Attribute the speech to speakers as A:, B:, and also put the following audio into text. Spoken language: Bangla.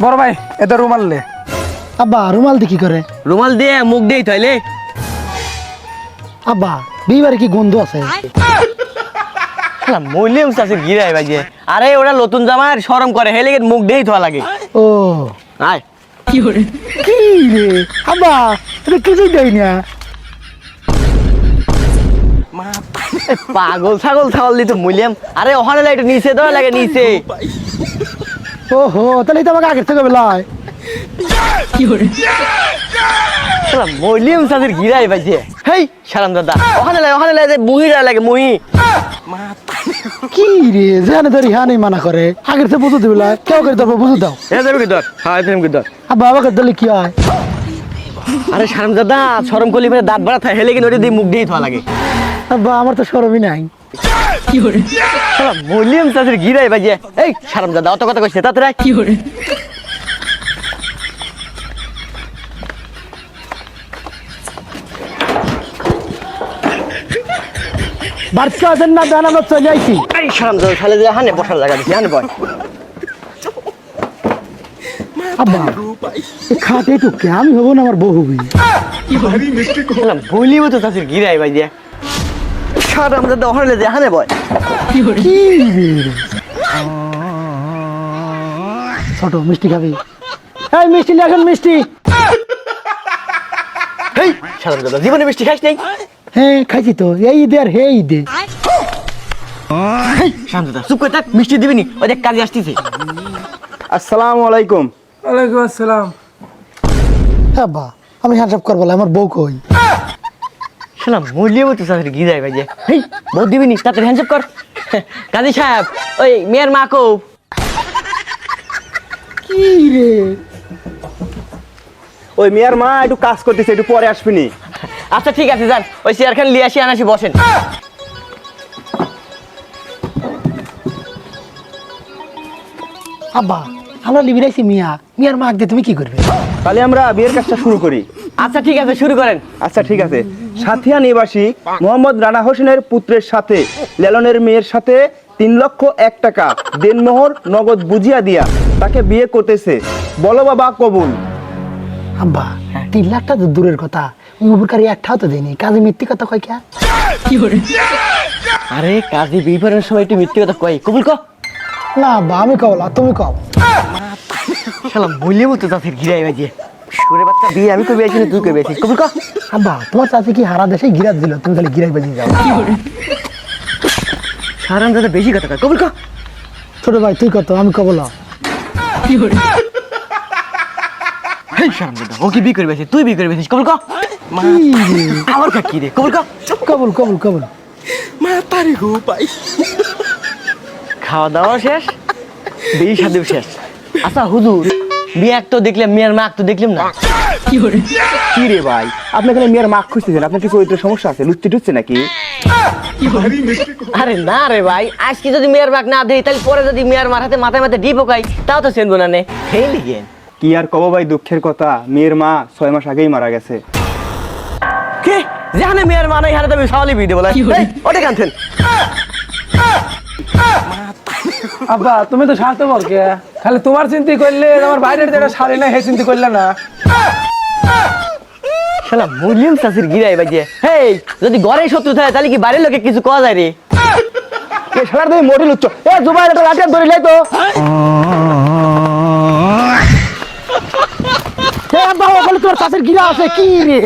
A: বড় ভাই এটা রুমাল লে।
B: আব্বা রুমাল দিয়ে কি করে?
C: রুমাল দিয়ে মুখ দিয়ে তাইলে
B: আব্বা বিবারে কি গন্ধ আছে?
C: মইলিয়াম চাষের গিরাই বাজে। আরে ওরা নতুন জামার শরম করে হেলে মুখ দিয়েই ধোয়া লাগে।
B: ও
C: আয়
B: কি রে আব্বা এটা কিছুই দেয় না।
C: পাগল ছাগল ছাগল দিত মইলিয়াম। আরে ওখানে লাইট নিচে দেওয়া লাগে নিচে।
B: ওহো তাহলে তো আমাকে আগের থেকে বেলায়
C: মইলিয়াম চাষের গিরাই বাজে। হেই সালাম দাদা ওখানে লাগে মুহিরা লাগে মুহি।
B: কি রে জানে ধরি হ্যাঁ নেই মানা করে আগের থেকে বুঝতে দিবে কেউ করে তারপর বুঝে দাও।
C: এ দেবে কি দর? হ্যাঁ দেবে কি দর?
B: আব্বা আমাকে দিলে কি হয়?
C: আরে সালাম দাদা শরম করলি মানে দাঁত বাড়া থাকে হেলে কি নদী দিয়ে মুখ দিয়েই ধোয়া লাগে।
B: আব্বা আমার তো সরমই নাই।
C: মইলিয়াম চাষের গিরাই বাজে। এই সালাম দাদা অত কথা কইছে তাতে কি করে?
B: বাচ্চা আছেন না জানা আমরা চলে আইছি।
C: এই সালাম দাদা তাহলে যে হানে বসার জায়গা দিছি হানে বয়।
B: আব্বা খাটে টুকে আমি হবো না আমার বউ হবি।
C: বলিব তো চাষের গিরাই বাজে। সালাম দাদা ওখানে যে হানে বয়।
B: কি রে ছোট মিষ্টি খাবি? এই মিষ্টি নিয়ে আসুন মিষ্টি।
C: এই সালাম দাদা জীবনে মিষ্টি খাইস নাই?
B: হ্যাঁ খাইছি তো এই ঈদে আর হে ঈদে।
C: সালাম দাদা চুপ করে থাক মিষ্টি দিবি নি ওই দেখ কাজে আসতেছে।
A: আসসালামু আলাইকুম। ওয়ালাইকুম আসসালাম।
B: আব্বা আমি হ্যান্ডসাপ করবো আমার বউ কই?
C: সালাম বলিব তো চাষের গিরাই বাজে। হেই বউ দিবি নি তাতে হ্যান্ডশেক কর। কাজী সাহেব ওই মেয়ের মা কো?
B: কি রে
A: ওই মিয়ার মা একটু কাজ করতেছে, একটু পরে আসবিনি।
C: আচ্ছা ঠিক আছে যান ওই চেয়ারখান লিয়ে আসি আনাসি বসেন।
B: আব্বা আমরা লিবিরাইছি মিয়ার মা দিয়ে তুমি কি করবে?
A: তাহলে আমরা বিয়ের কাজটা শুরু করি।
C: আচ্ছা ঠিক আছে শুরু করেন।
A: আচ্ছা ঠিক আছে। সাথিয়া নিবাসী মোহাম্মদ রানা হোসেনের পুত্রের সাথে লেলনের মেয়ের সাথে 3,01,000 টাকা দেনমোহর নগদ বুঝিয়া দিয়া তাকে বিয়ে করতেছে। বলো বাবা কবুল।
B: আব্বা 3 লাখ টাকা তো দূরের কথা, ওই উপকারী একটাও তো দেয়নি, কাজে মিথ্যে কথা কয় কে?
C: আরে কাজী বিপরের সময় একটু মিথ্যে কথা কই কবুল ক।
B: না আব্বা আমি কও না তুমি কও।
C: শালা বলিব তো চাষের গিরাই বাজে। সুরে বাচ্চা বিয়ে আমি কই আইছি তুই কই আইছিস কবুল ক।
B: আব্বা তোমার চাচি কি হারা দেশে গিরাত দিল, তুমি খালি গিরাই বাজিয়ে যাও।
C: সারাম দাদা বেশি কথা কয় কবুল ক।
B: ছোট ভাই তুই কত আমি কব না।
C: হেই সারাম দাদা ও কি বিয়ে করবে তুই বিয়ে করবে কবুল ক। আমার কা কি রে কবুল ক।
B: কবুল কবুল কবুল।
A: মা তারি গো পাই।
C: খাওয়া দাওয়া শেষ বিয়ে শাদী শেষ। আচ্ছা হুজুর বিয়ে তো দেখলাম মেয়ের মা তো দেখলাম না।
A: কি রে ভাই আপনি এখানে মেয়ের মা খুঁজতেছেন, আপনার কি চরিত্রের সমস্যা আছে, লুচ্ছি টুচ্ছে নাকি?
C: আরে না রে ভাই আজকে যদি মেয়ের বাঘ না দেই তাহলে পরে যদি মেয়ের মার হাতে মাথায় মাথায় ডিপ ওকাই তাও তো চেনবো না নে। হেই লিগেন
A: কি আর কব ভাই, দুঃখের কথা মেয়ের মা 6 মাস আগেই মারা গেছে।
C: কে জানে মেয়ের মা নাই হাতে আমি সাওয়ালি বিয়ে দেবো ওটা কানছেন।
D: আব্বা তুমি তো স্বার্থপর কে, খালি তোমার চিন্তা করলে আমার বাইরের যেটা শাড়ি না হে চিন্তা করলে না।
C: শালা মুলিম চাষির গিরাই বাজে। হেই যদি ঘরে শত্রু থাকে তাহলে কি বাইরের লোকে কিছু কওয়া যায় রে?
A: এ শালার তুমি মোটি লুচ্ছ। এ জুবাইর একটা লাঠি ধরে লাই তো।
B: এ আব্বা ওখানে তোর চাচের গিরা আছে কি রে?